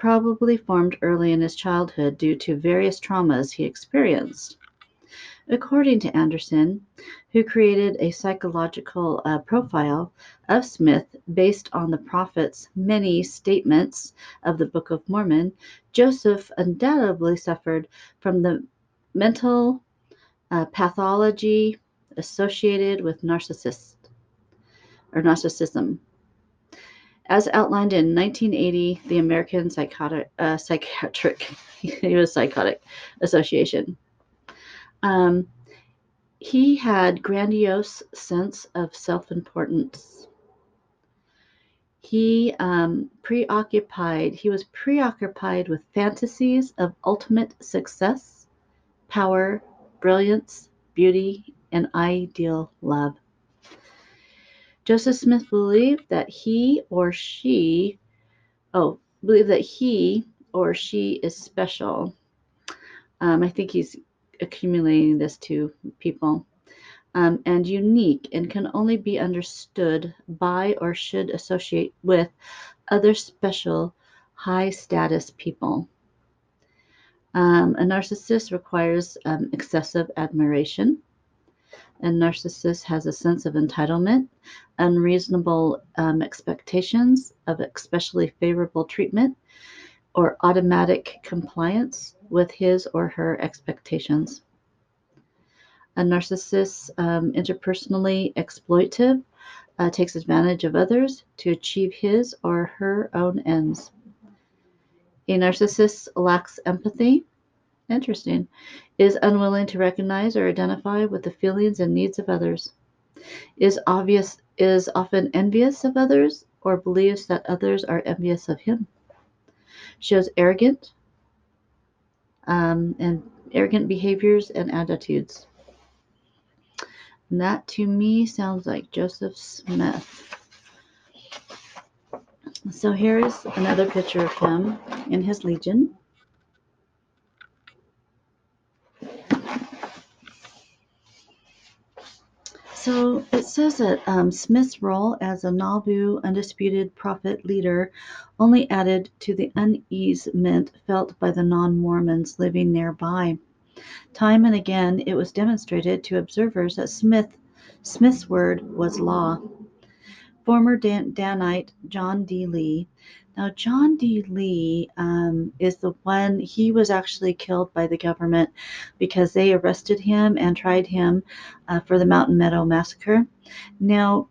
probably formed early in his childhood due to various traumas he experienced. According to Anderson, who created a psychological profile of Smith based on the prophet's many statements of the Book of Mormon, Joseph undoubtedly suffered from the mental pathology associated with narcissism. As outlined in 1980, the American Psychiatric he was Psychotic Association. He had grandiose sense of self-importance. He was preoccupied with fantasies of ultimate success, power, brilliance, beauty, and ideal love. Joseph Smith believed that he or she is special. I think he's accumulating this to people. And unique and can only be understood by or should associate with other special high status people. A narcissist requires excessive admiration. A narcissist has a sense of entitlement, unreasonable expectations of especially favorable treatment, or automatic compliance with his or her expectations. A narcissist, interpersonally exploitive, takes advantage of others to achieve his or her own ends. A narcissist lacks empathy. Interesting. Is unwilling to recognize or identify with the feelings and needs of others. Is often envious of others or believes that others are envious of him. Shows and arrogant behaviors and attitudes. And that to me sounds like Joseph Smith. So here's another picture of him in his legion. So it says that Smith's role as a Nauvoo undisputed prophet leader only added to the uneasement felt by the non-Mormons living nearby. Time and again it was demonstrated to observers that Smith's word was law. Former Danite John D. Lee. Now, John D. Lee is the one, he was actually killed by the government because they arrested him and tried him for the Mountain Meadow Massacre. Now,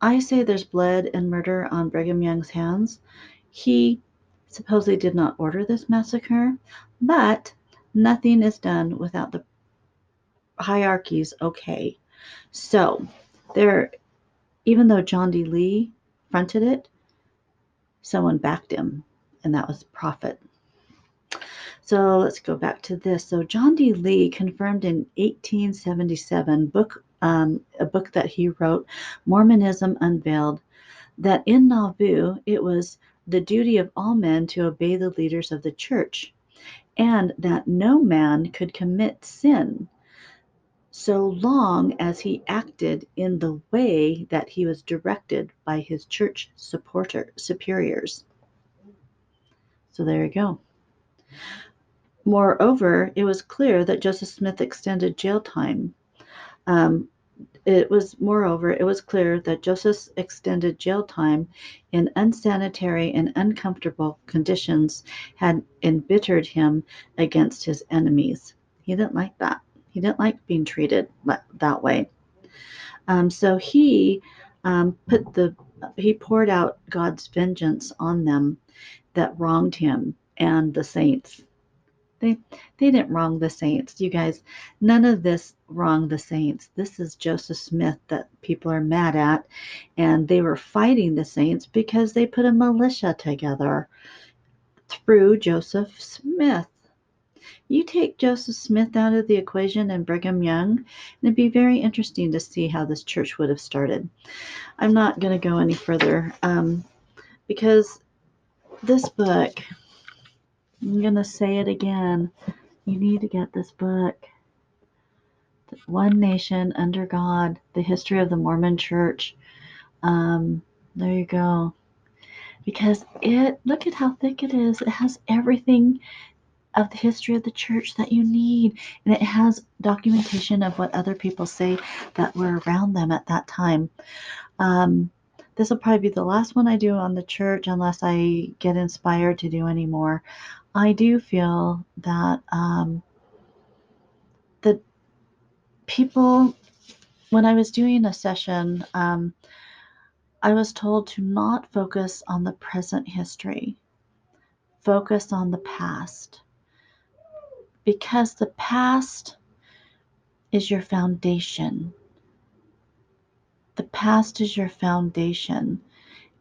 I say there's blood and murder on Brigham Young's hands. He supposedly did not order this massacre, but nothing is done without the hierarchy's okay. So, even though John D. Lee fronted it, someone backed him, and that was the prophet. So let's go back to this. So John D. Lee confirmed in 1877 a book that he wrote, Mormonism Unveiled, that in Nauvoo it was the duty of all men to obey the leaders of the church, and that no man could commit sin so long as he acted in the way that he was directed by his church superiors. So there you go. Moreover, it was clear that Joseph Smith extended jail time. It was clear that Joseph's extended jail time in unsanitary and uncomfortable conditions had embittered him against his enemies. He didn't like that. He didn't like being treated that way. So he poured out God's vengeance on them that wronged him and the saints. They didn't wrong the saints, you guys. None of this wronged the saints. This is Joseph Smith that people are mad at, and they were fighting the saints because they put a militia together through Joseph Smith. You take Joseph Smith out of the equation and Brigham Young, and it'd be very interesting to see how this church would have started. I'm not going to go any further because this book, I'm going to say it again, you need to get this book. One Nation Under God, The History of the Mormon Church. There you go. because look at how thick it is. It has everything of the history of the church that you need, and it has documentation of what other people say that were around them at that time. Um, this will probably be the last one I do on the church unless I get inspired to do any more. I do feel that the people, when I was doing a session, I was told to not focus on the present history, focus on the past, because the past is your foundation. The past is your foundation.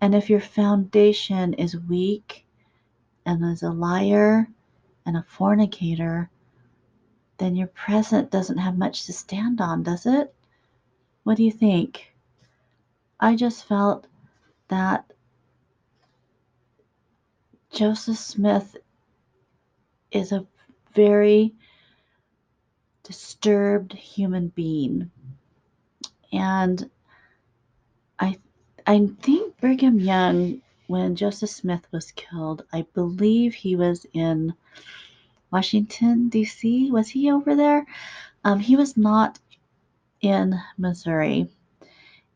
And if your foundation is weak and is a liar and a fornicator, then your present doesn't have much to stand on, does it? What do you think? I just felt that Joseph Smith is a very disturbed human being. And I I think Brigham Young, when Joseph Smith was killed, I believe he was in Washington, D.C. Was he over there? He was not in Missouri.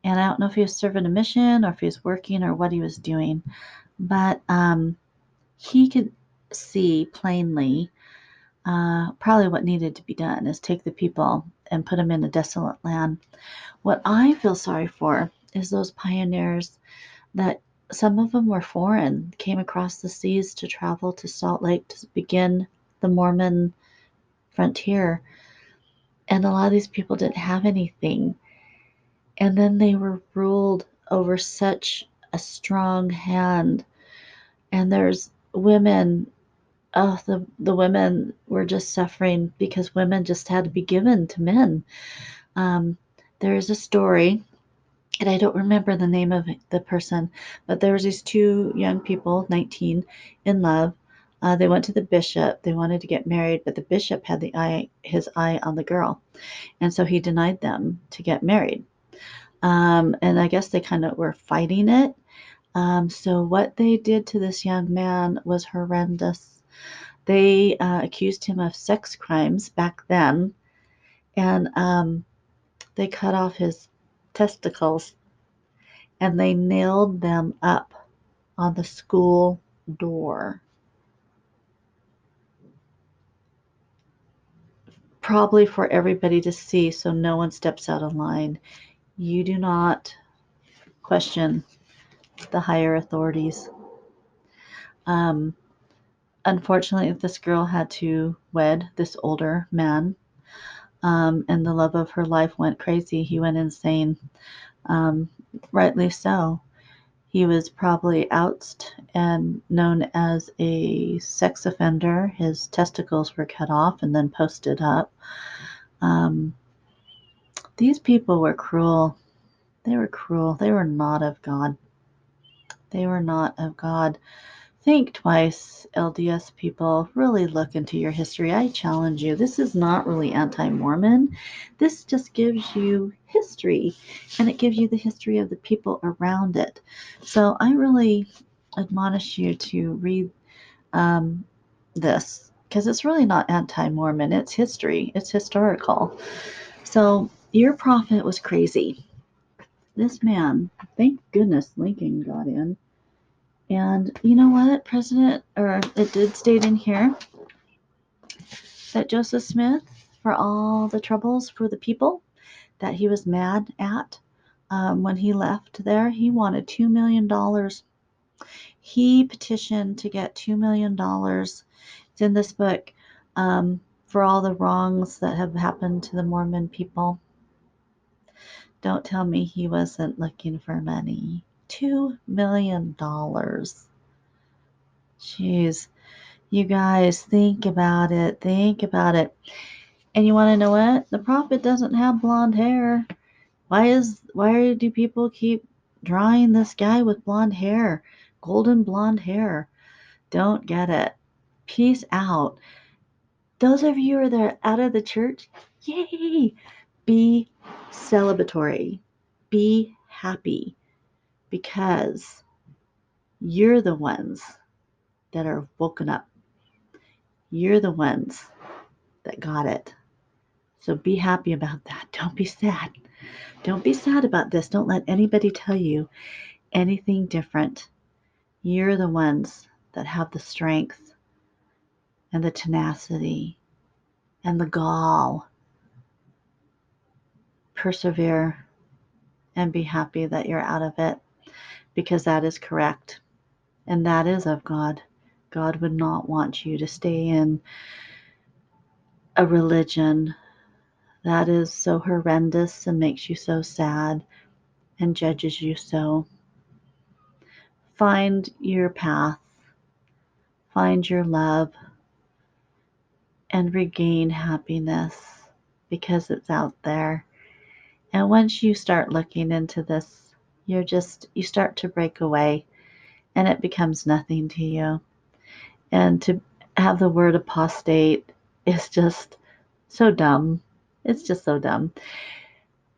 And I don't know if he was serving a mission or if he was working or what he was doing. But he could see plainly probably what needed to be done is take the people and put them in a desolate land. What I feel sorry for is those pioneers that some of them were foreign, came across the seas to travel to Salt Lake to begin the Mormon frontier. And a lot of these people didn't have anything. And then they were ruled over such a strong hand. And there's women, oh, the women were just suffering because women just had to be given to men. Um, there is a story, and I don't remember the name of the person, but there was these two young people, 19, in love. They went to the bishop. They wanted to get married, but the bishop had his eye on the girl, and so he denied them to get married. And I guess they kind of were fighting it. So what they did to this young man was horrendous. They accused him of sex crimes back then, and they cut off his testicles and they nailed them up on the school door, probably for everybody to see so no one steps out of line. You do not question the higher authorities. Um, Unfortunately, this girl had to wed this older man, and the love of her life went crazy. He went insane, um, rightly so. He was probably ousted and known as a sex offender. His testicles were cut off and then posted up. Um, these people were cruel. They were cruel. They were not of God. They were not of God. Think twice, LDS people. Really look into your history. I challenge you. This is not really anti Mormon. This just gives you history, and it gives you the history of the people around it. So I really admonish you to read um, this because it's really not anti Mormon. It's history, it's historical. So your prophet was crazy. This man, thank goodness Lincoln got in. And you know what, President, or it did state in here that Joseph Smith, for all the troubles for the people that he was mad at when he left there, he wanted $2 million. He petitioned to get $2 million. It's in this book, for all the wrongs that have happened to the Mormon people. Don't tell me he wasn't looking for money. $2 million. Jeez. You guys, think about it. Think about it. And you want to know what? The prophet doesn't have blonde hair. Why do people keep drawing this guy with blonde hair? Golden blonde hair. Don't get it. Peace out. Those of you that are out of the church, yay! Be celebratory. Be happy because You're the ones that are woken up. You're the ones that got it. So be happy about that. Don't be sad. Don't be sad about this. Don't let anybody tell you anything different. You're the ones that have the strength and the tenacity and the gall. Persevere and be happy that you're out of it, because that is correct and that is of God. God would not want you to stay in a religion that is so horrendous and makes you so sad and judges you so. Find your path, find your love, and regain happiness, because it's out there. And once you start looking into this, you start to break away and it becomes nothing to you. And to have the word apostate is just so dumb. It's just so dumb.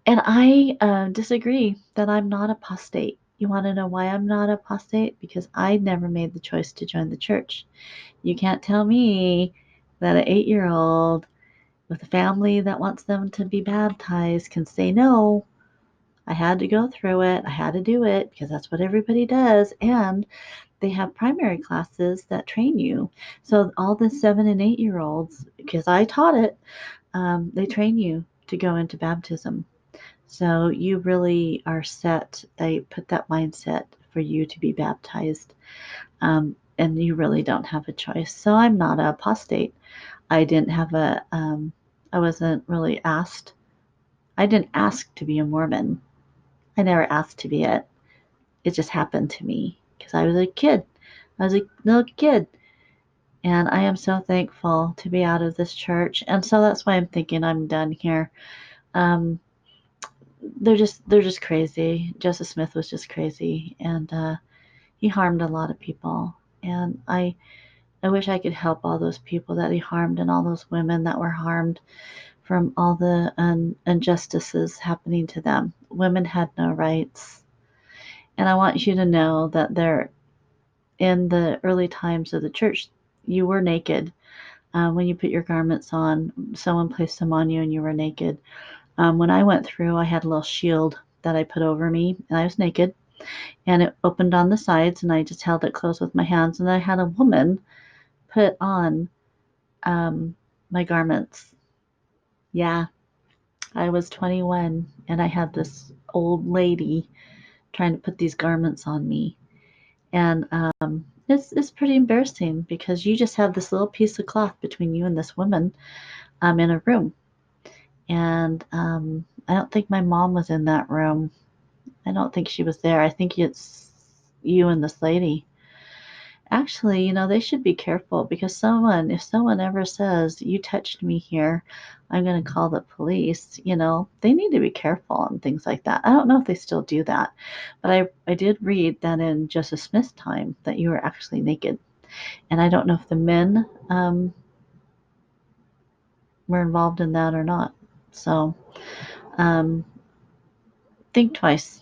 And I disagree that I'm not apostate. You want to know why I'm not apostate? Because I never made the choice to join the church. You can't tell me that an 8-year-old with a family that wants them to be baptized can say no. I had to go through it. I had to do it because that's what everybody does. And they have primary classes that train you. So all the 7 and 8-year-olds, because I taught it, they train you to go into baptism. So you really are set. They put that mindset for you to be baptized. And you really don't have a choice. So I'm not an apostate. I didn't have I wasn't really asked. I didn't ask to be a Mormon. I never asked to be it. It just happened to me because I was a kid. I was a little kid. And I am so thankful to be out of this church. And so that's why I'm thinking I'm done here. Um, they're just crazy. Joseph Smith was just crazy, and he harmed a lot of people. And I wish I could help all those people that he harmed and all those women that were harmed from all the injustices happening to them. Women had no rights. And I want you to know that there, in the early times of the church, you were naked. When you put your garments on, someone placed them on you and you were naked. When I went through, I had a little shield that I put over me, and I was naked. And it opened on the sides, and I just held it closed with my hands. And I had a woman put on my garments. Yeah, I was 21, and I had this old lady trying to put these garments on me. And it's pretty embarrassing because you just have this little piece of cloth between you and this woman in a room. And I don't think my mom was in that room. I don't think she was there. I think it's you and this lady. Actually, they should be careful because if someone ever says, you touched me here, I'm going to call the police, they need to be careful and things like that. I don't know if they still do that, but I did read that in Joseph Smith's time that you were actually naked. And I don't know if the men were involved in that or not. So um, think twice.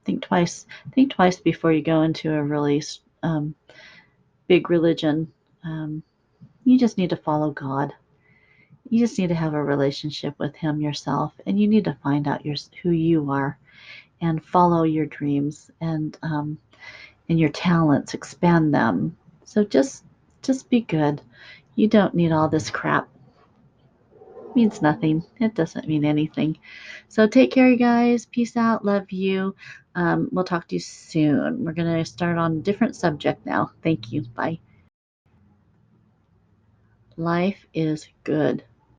Think twice. Think twice before you go into a really big religion. Um, you just need to follow God. You just need to have a relationship with Him yourself, and you need to find out who you are, and follow your dreams and your talents, expand them. So just be good. You don't need all this crap. It means nothing. It doesn't mean anything. So take care, you guys. Peace out. Love you. We'll talk to you soon. We're gonna start on a different subject now. Thank you. Bye. Life is good.